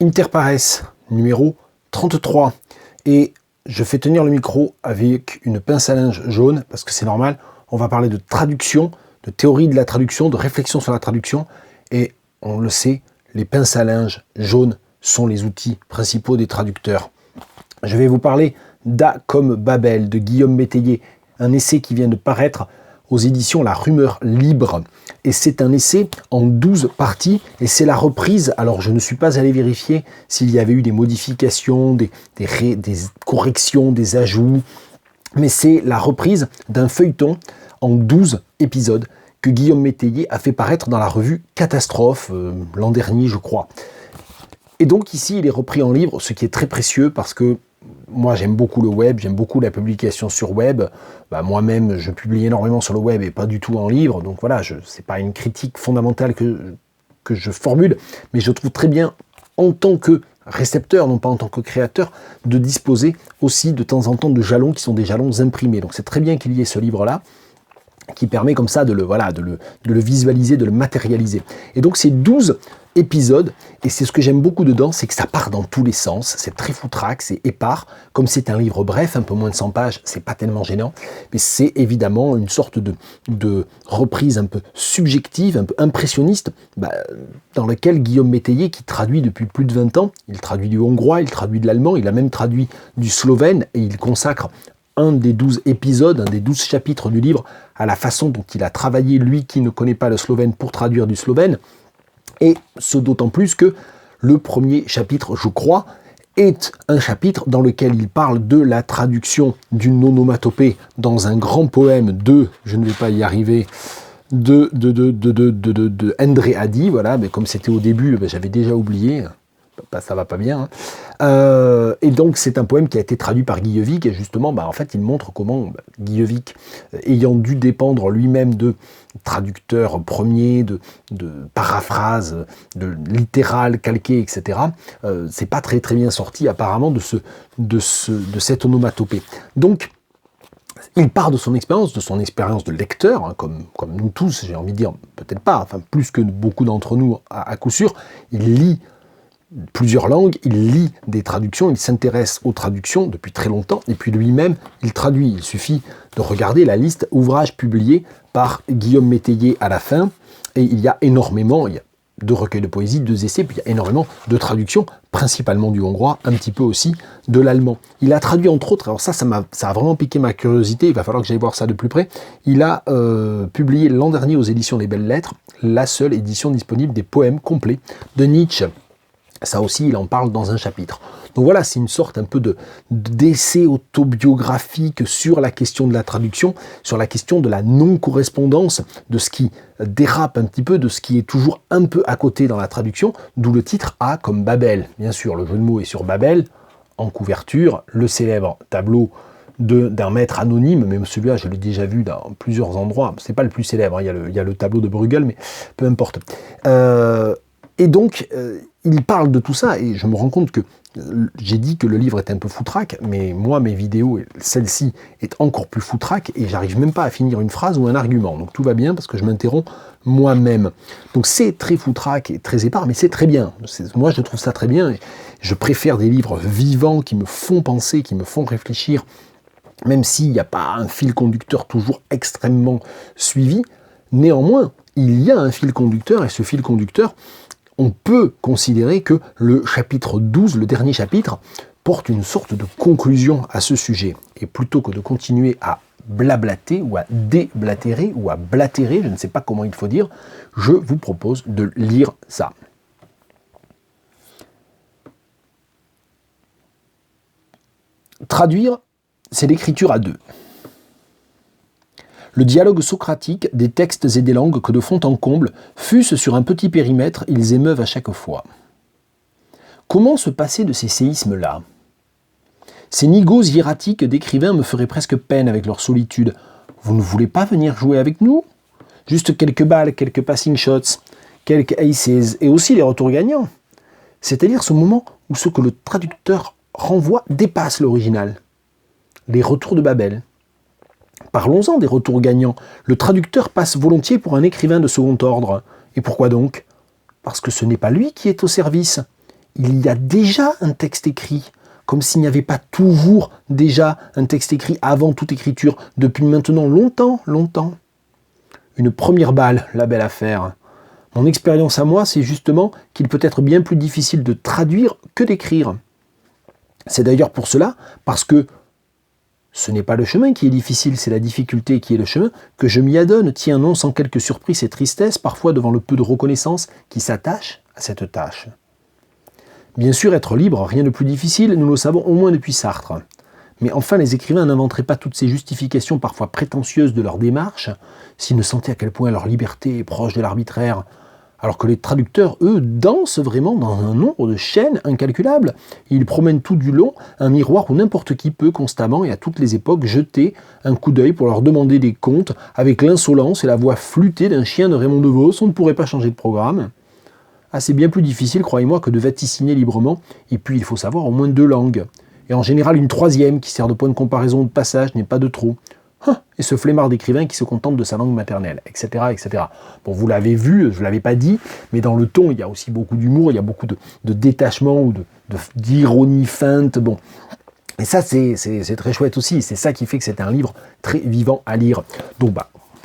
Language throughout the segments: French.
Interpares, numéro 33. Et je fais tenir le micro avec une pince à linge jaune, parce que c'est normal, on va parler de traduction, de théorie de la traduction, de réflexion sur la traduction, et on le sait, les pinces à linge jaunes sont les outils principaux des traducteurs. Je vais vous parler d'A comme Babel, de Guillaume Métayer, un essai qui vient de paraître aux éditions La Rumeur Libre. Et c'est un essai en 12 parties, et c'est la reprise. Alors je ne suis pas allé vérifier s'il y avait eu des modifications, des corrections, des ajouts, mais c'est la reprise d'un feuilleton en 12 épisodes que Guillaume Métayer a fait paraître dans la revue Catastrophe, l'an dernier je crois. Et donc ici il est repris en livre, ce qui est très précieux parce que moi j'aime beaucoup le web, j'aime beaucoup la publication sur web. Moi-même je publie énormément sur le web et pas du tout en livre, donc voilà, c'est pas une critique fondamentale que je formule, mais je trouve très bien en tant que récepteur, non pas en tant que créateur, de disposer aussi de temps en temps de jalons qui sont des jalons imprimés. Donc c'est très bien qu'il y ait ce livre-là, qui permet comme ça de le visualiser, de le matérialiser. Et donc c'est 12 épisodes, et c'est ce que j'aime beaucoup dedans, c'est que ça part dans tous les sens, c'est très foutraque, c'est épars, comme c'est un livre bref, un peu moins de 100 pages, c'est pas tellement gênant, mais c'est évidemment une sorte de reprise un peu subjective, un peu impressionniste, dans laquelle Guillaume Métayer, qui traduit depuis plus de 20 ans, il traduit du hongrois, il traduit de l'allemand, il a même traduit du slovène, et il consacre un des 12 épisodes, un des 12 chapitres du livre à la façon dont il a travaillé, lui qui ne connaît pas le slovène, pour traduire du slovène. Et ce d'autant plus que le premier chapitre, je crois, est un chapitre dans lequel il parle de la traduction d'une onomatopée dans un grand poème de, je ne vais pas y arriver, de Endre Ady, voilà, mais comme c'était au début, j'avais déjà oublié. Ça va pas bien. Et donc c'est un poème qui a été traduit par Guillevic, et justement en fait il montre comment Guillevic, ayant dû dépendre lui-même de traducteurs premiers, de paraphrases, de littéral calqué, etc. C'est pas très bien sorti apparemment de cette onomatopée. Donc il part de son expérience de lecteur, comme nous tous, j'ai envie de dire, peut-être pas, enfin plus que beaucoup d'entre nous à coup sûr. Il lit plusieurs langues, il lit des traductions, il s'intéresse aux traductions depuis très longtemps, et puis lui-même, il traduit. Il suffit de regarder la liste ouvrages publiés par Guillaume Métayer à la fin, et il y a 2 recueils de poésie, 2 essais, puis il y a énormément de traductions, principalement du hongrois, un petit peu aussi de l'allemand. Il a traduit entre autres, alors ça a vraiment piqué ma curiosité, il va falloir que j'aille voir ça de plus près, il a publié l'an dernier aux éditions Les Belles Lettres, la seule édition disponible des poèmes complets de Nietzsche. Ça aussi, il en parle dans un chapitre. Donc voilà, c'est une sorte un peu d'essai autobiographique sur la question de la traduction, sur la question de la non-correspondance, de ce qui dérape un petit peu, de ce qui est toujours un peu à côté dans la traduction, d'où le titre A comme Babel. Bien sûr, le jeu de mots est sur Babel, en couverture, le célèbre tableau d'un maître anonyme, mais celui-là, je l'ai déjà vu dans plusieurs endroits. C'est pas le plus célèbre, il y a le tableau de Bruegel, mais peu importe. Et donc, il parle de tout ça, et je me rends compte que j'ai dit que le livre était un peu foutraque, mais moi, mes vidéos, celle-ci est encore plus foutraque, et j'arrive même pas à finir une phrase ou un argument. Donc tout va bien, parce que je m'interromps moi-même. Donc c'est très foutraque et très épars, mais c'est très bien. Moi, je trouve ça très bien, et je préfère des livres vivants qui me font penser, qui me font réfléchir, même s'il n'y a pas un fil conducteur toujours extrêmement suivi. Néanmoins, il y a un fil conducteur, et ce fil conducteur, on peut considérer que le chapitre 12, le dernier chapitre, porte une sorte de conclusion à ce sujet. Et plutôt que de continuer à blablater ou à déblatérer ou à blatérer, je ne sais pas comment il faut dire, je vous propose de lire ça. Traduire, c'est l'écriture à 2. Le dialogue socratique des textes et des langues que de fond en comble, fût-ce sur un petit périmètre, ils émeuvent à chaque fois. Comment se passer de ces séismes-là ? Ces nigauds hiératiques d'écrivains me feraient presque peine avec leur solitude. Vous ne voulez pas venir jouer avec nous ? Juste quelques balles, quelques passing shots, quelques aces, et aussi les retours gagnants. C'est-à-dire ce moment où ce que le traducteur renvoie dépasse l'original. Les retours de Babel. Parlons-en des retours gagnants. Le traducteur passe volontiers pour un écrivain de second ordre. Et pourquoi donc ? Parce que ce n'est pas lui qui est au service. il y a déjà un texte écrit, comme s'il n'y avait pas toujours déjà un texte écrit avant toute écriture, depuis maintenant longtemps, longtemps. Une première balle, la belle affaire. Mon expérience à moi, c'est justement qu'il peut être bien plus difficile de traduire que d'écrire. C'est d'ailleurs pour cela, parce que ce n'est pas le chemin qui est difficile, c'est la difficulté qui est le chemin, que je m'y adonne, tiens non sans quelques surprises et tristesse, parfois devant le peu de reconnaissance qui s'attache à cette tâche. Bien sûr, être libre, rien de plus difficile, nous le savons au moins depuis Sartre. Mais enfin, les écrivains n'inventeraient pas toutes ces justifications parfois prétentieuses de leur démarche, s'ils ne sentaient à quel point leur liberté est proche de l'arbitraire, alors que les traducteurs, eux, dansent vraiment dans un nombre de chaînes incalculables. Ils promènent tout du long un miroir où n'importe qui peut constamment et à toutes les époques jeter un coup d'œil pour leur demander des comptes avec l'insolence et la voix flûtée d'un chien de Raymond DeVos. On ne pourrait pas changer de programme. Ah, c'est bien plus difficile, croyez-moi, que de vaticiner librement. Et puis, il faut savoir au moins 2 langues. Et en général, une 3e qui sert de point de comparaison ou de passage n'est pas de trop. Et ce flemmard d'écrivain qui se contente de sa langue maternelle, etc. etc. Bon, vous l'avez vu, je ne l'avais pas dit, mais dans le ton, il y a aussi beaucoup d'humour, il y a beaucoup de détachement ou d'ironie feinte. Bon. Et ça, c'est très chouette aussi. C'est ça qui fait que c'est un livre très vivant à lire. Donc,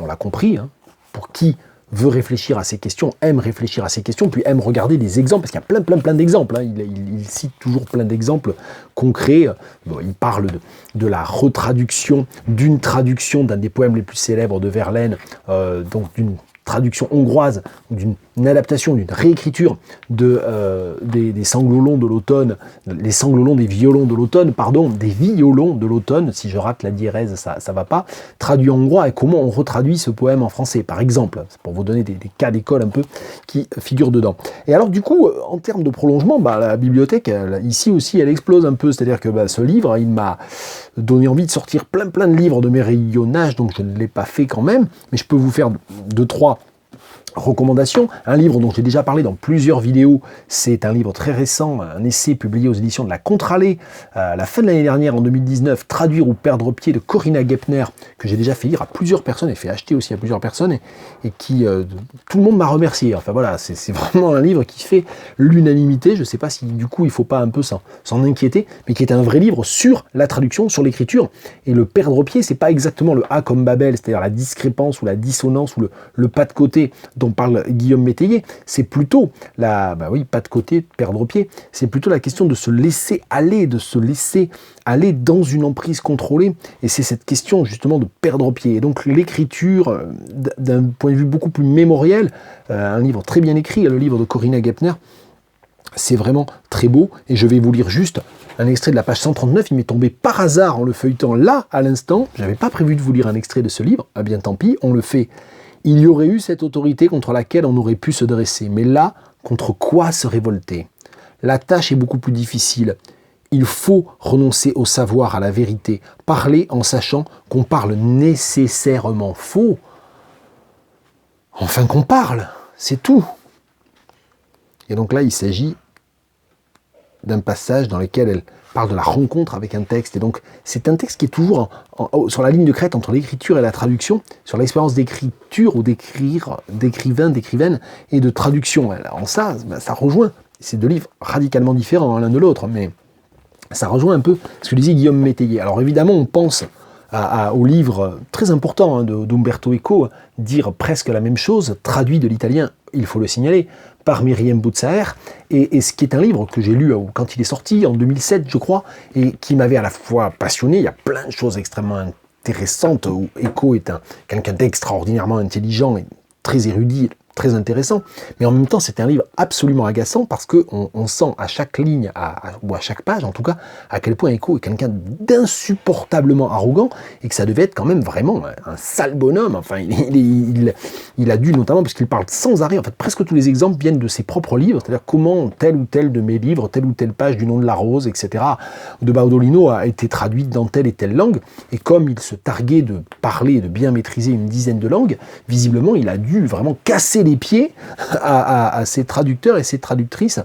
on l'a compris, hein, pour qui veut réfléchir à ces questions, aime réfléchir à ces questions, puis aime regarder des exemples, parce qu'il y a plein d'exemples. Hein. Il cite toujours plein d'exemples concrets. Bon, il parle de la retraduction, d'une traduction d'un des poèmes les plus célèbres de Verlaine, donc d'une traduction hongroise, d'une adaptation, d'une réécriture des sanglots longs de l'automne, les sanglots longs des violons de l'automne, des violons de l'automne, si je rate la diérèse, ça va pas, traduit en hongrois, et comment on retraduit ce poème en français, par exemple, pour vous donner des cas d'école un peu qui figurent dedans. Et alors du coup, en termes de prolongement, la bibliothèque, ici aussi, elle explose un peu, c'est-à-dire que ce livre, il m'a donné envie de sortir plein de livres de mes rayonnages, donc je ne l'ai pas fait quand même, mais je peux vous faire 2-3 recommandations. Un livre dont j'ai déjà parlé dans plusieurs vidéos, c'est un livre très récent, un essai publié aux éditions de la Contralée à la fin de l'année dernière, en 2019, Traduire ou perdre pied de Corinna Gepner, que j'ai déjà fait lire à plusieurs personnes et fait acheter aussi à plusieurs personnes, et qui, tout le monde m'a remercié. Enfin voilà, c'est vraiment un livre qui fait l'unanimité. Je ne sais pas si du coup il ne faut pas un peu s'en inquiéter, mais qui est un vrai livre sur la traduction, sur l'écriture. Et le perdre pied, c'est pas exactement le A comme Babel, c'est-à-dire la discrépance ou la dissonance ou le pas de côté dont parle Guillaume Métayer, c'est plutôt pas de côté, perdre pied, c'est plutôt la question de se laisser aller dans une emprise contrôlée, et c'est cette question justement de perdre pied. Et donc l'écriture, d'un point de vue beaucoup plus mémoriel, un livre très bien écrit, le livre de Corinna Gepner, c'est vraiment très beau, et je vais vous lire juste un extrait de la page 139, il m'est tombé par hasard en le feuilletant là, à l'instant, j'avais pas prévu de vous lire un extrait de ce livre, ah bien tant pis, on le fait. Il y aurait eu cette autorité contre laquelle on aurait pu se dresser, mais là, contre quoi se révolter? La tâche est beaucoup plus difficile. Il faut renoncer au savoir, à la vérité, parler en sachant qu'on parle nécessairement faux. Enfin qu'on parle, c'est tout. Et donc là, il s'agit d'un passage dans lequel elle parle de la rencontre avec un texte. Et donc, c'est un texte qui est toujours sur la ligne de crête entre l'écriture et la traduction, sur l'expérience d'écriture ou d'écrivain, d'écrivaine et de traduction. En ça, ça rejoint ces 2 livres radicalement différents l'un de l'autre, mais ça rejoint un peu ce que disait Guillaume Métayer. Alors évidemment, on pense au livre très important d'Umberto Eco, dire presque la même chose, traduit de l'italien, il faut le signaler, par Myriam Boutsaher, et ce qui est un livre que j'ai lu quand il est sorti, en 2007 je crois, et qui m'avait à la fois passionné. Il y a plein de choses extrêmement intéressantes, où Eco est quelqu'un d'extraordinairement intelligent et très érudit, très intéressant, mais en même temps c'est un livre absolument agaçant parce qu'on sent à chaque ligne, ou à chaque page en tout cas, à quel point Eco est quelqu'un d'insupportablement arrogant et que ça devait être quand même vraiment un sale bonhomme. Enfin, il a dû, notamment parce qu'il parle sans arrêt, en fait presque tous les exemples viennent de ses propres livres, c'est-à-dire comment tel ou tel de mes livres, telle ou telle page du Nom de la Rose, etc., de Baudolino a été traduite dans telle et telle langue, et comme il se targuait de parler et de bien maîtriser une dizaine de langues, visiblement il a dû vraiment casser les pieds à ses traducteurs et ses traductrices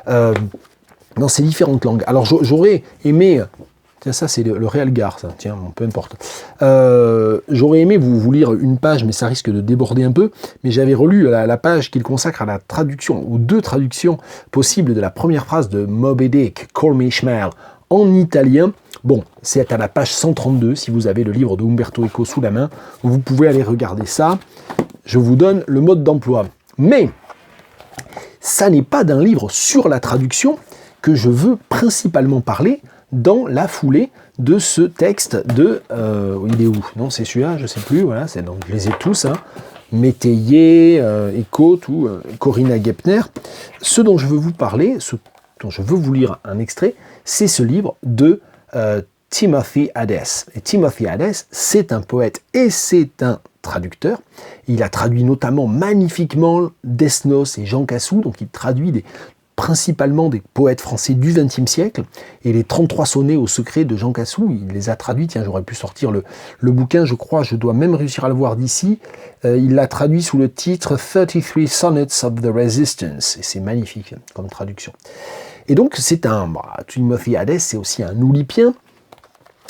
dans ces différentes langues. Alors j'aurais aimé, Tiens, ça, c'est le Real Gare, ça. Tiens, bon, peu importe. J'aurais aimé vous lire une page, mais ça risque de déborder un peu. Mais j'avais relu la page qu'il consacre à la traduction, ou deux traductions possibles de la première phrase de Moby Dick, Call Me Ishmael, en italien. Bon, c'est à la page 132, si vous avez le livre de Umberto Eco sous la main. Vous pouvez aller regarder ça. Je vous donne le mode d'emploi. Mais, ça n'est pas d'un livre sur la traduction que je veux principalement parler dans la foulée de ce texte de... il est où? Non, c'est celui-là, je ne sais plus. Voilà, donc je les ai tous. Hein. Métayer, Eco, tout, Corinna Gepner. Ce dont je veux vous parler, ce dont je veux vous lire un extrait, c'est ce livre de Timothy Hadès. Et Timothy Hadès, c'est un poète et c'est un traducteur. Il a traduit notamment magnifiquement Desnos et Jean Cassou, donc il traduit principalement des poètes français du XXe siècle, et les 33 sonnets au secret de Jean Cassou, il les a traduits. Tiens, j'aurais pu sortir le bouquin, je crois, je dois même réussir à le voir d'ici. Il l'a traduit sous le titre 33 Sonnets of the Resistance, et c'est magnifique comme traduction. Et donc, Timothy Hadès, c'est aussi un oulipien.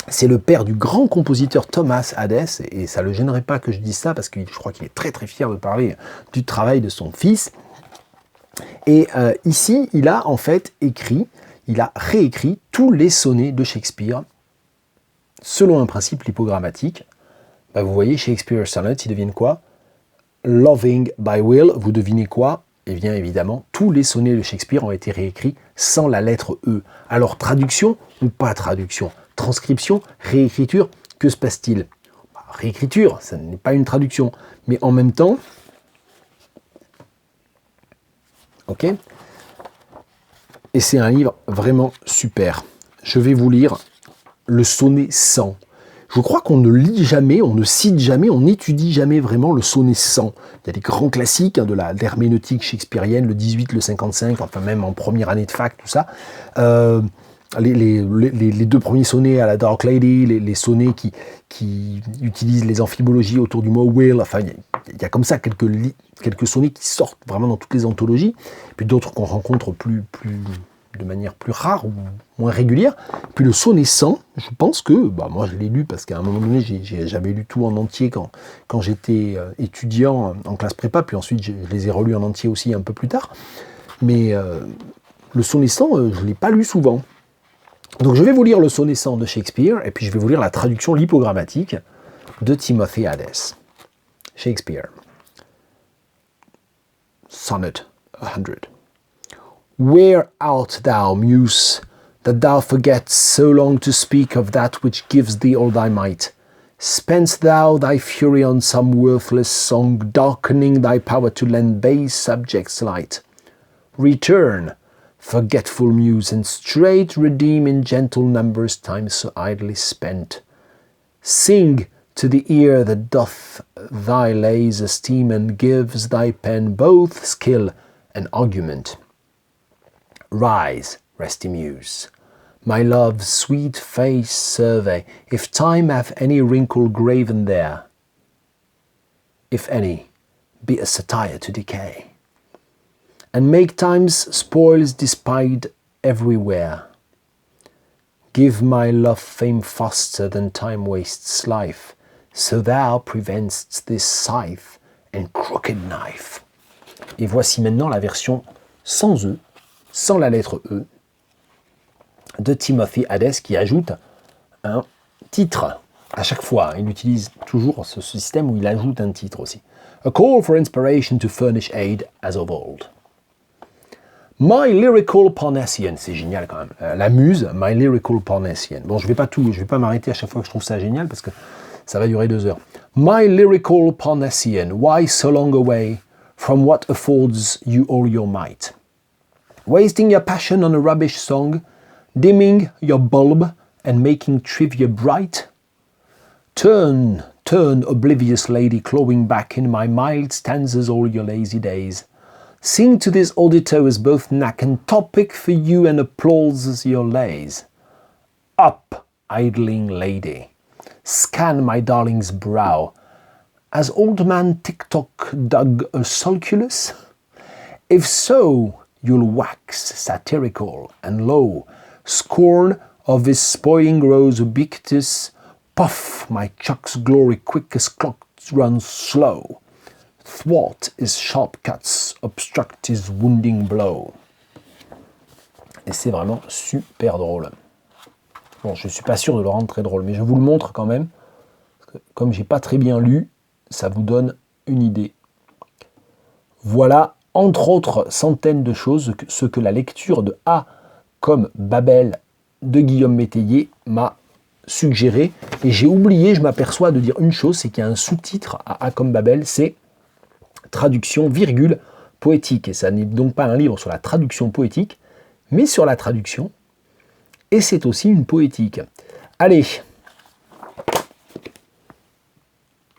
C'est le père du grand compositeur Thomas Hadès, et ça ne le gênerait pas que je dise ça, parce que je crois qu'il est très très fier de parler du travail de son fils. Et ici, il a en fait réécrit tous les sonnets de Shakespeare, selon un principe lipogrammatique. Vous voyez, Shakespeare Sonnets, ils deviennent quoi? Loving by Will, vous devinez quoi? Eh bien, évidemment, tous les sonnets de Shakespeare ont été réécrits sans la lettre E. Alors, traduction ou pas traduction? Transcription, réécriture, que se passe-t-il? Réécriture, ça n'est pas une traduction, mais en même temps... Ok. Et c'est un livre vraiment super. Je vais vous lire le sonnet 100. Je crois qu'on ne lit jamais, on ne cite jamais, on n'étudie jamais vraiment le sonnet 100. Il y a des grands classiques de l'herméneutique shakespearienne, le 18, le 55, enfin même en première année de fac, tout ça. Les deux premiers sonnets à la Dark Lady, les sonnets qui utilisent les amphibologies autour du mot will, enfin il y a comme ça quelques sonnets qui sortent vraiment dans toutes les anthologies, puis d'autres qu'on rencontre de manière plus rare ou moins régulière. Puis le sonnet 100, je pense que, moi je l'ai lu parce qu'à un moment donné j'avais lu tout en entier quand j'étais étudiant en classe prépa, puis ensuite je les ai relus en entier aussi un peu plus tard, mais le sonnet 100, je ne l'ai pas lu souvent. Donc je vais vous lire le sonnet 100 de Shakespeare, et puis je vais vous lire la traduction lipogrammatique de Timothy Hadès. Shakespeare. Sonnet 100. Wear out thou, muse, that thou forgetst so long to speak of that which gives thee all thy might. Spend'st thou thy fury on some worthless song, darkening thy power to lend base subjects light? Return, forgetful muse, and straight redeem in gentle numbers time so idly spent. Sing to the ear that doth thy lays esteem, and gives thy pen both skill and argument. Rise, resty muse, my love's sweet face survey, if time hath any wrinkle graven there, if any, be a satire to decay, and make time's spoils despied everywhere. Give my love fame faster than time wastes life, so thou preventst this scythe and crooked knife. Et voici maintenant la version sans E, sans la lettre E, de Timothy Hadès, qui ajoute un titre à chaque fois. Il utilise toujours ce système où il ajoute un titre aussi. A call for inspiration to furnish aid as of old. My lyrical Parnassian, c'est génial quand même. La muse, my lyrical Parnassian. Bon, je vais pas m'arrêter à chaque fois que je trouve ça génial parce que ça va durer 2 heures. My lyrical Parnassian, why so long away from what affords you all your might? Wasting your passion on a rubbish song, dimming your bulb and making trivia bright? Turn, oblivious lady, clawing back in my mild stanzas all your lazy days. Sing to this auditor as both knack and topic for you, and applause as your lays. Up, idling lady, scan my darling's brow. Has old man TikTok dug a sulculus? If so, you'll wax satirical and low, scorn Of this spoiling grows ubiquitous, puff, my chuck's glory quick as clocks run slow. Thwart his sharp cuts, obstruct his wounding blow. Et c'est vraiment super drôle. Bon, je ne suis pas sûr de le rendre très drôle, mais je vous le montre quand même. Parce que comme j'ai pas très bien lu, ça vous donne une idée. Voilà, entre autres centaines de choses, ce que la lecture de A comme Babel de Guillaume Métayer m'a suggéré. Et j'ai oublié, je m'aperçois de dire une chose, c'est qu'il y a un sous-titre à A comme Babel, c'est traduction, virgule, poétique. Et ça n'est donc pas un livre sur la traduction poétique, mais sur la traduction. Et c'est aussi une poétique. Allez,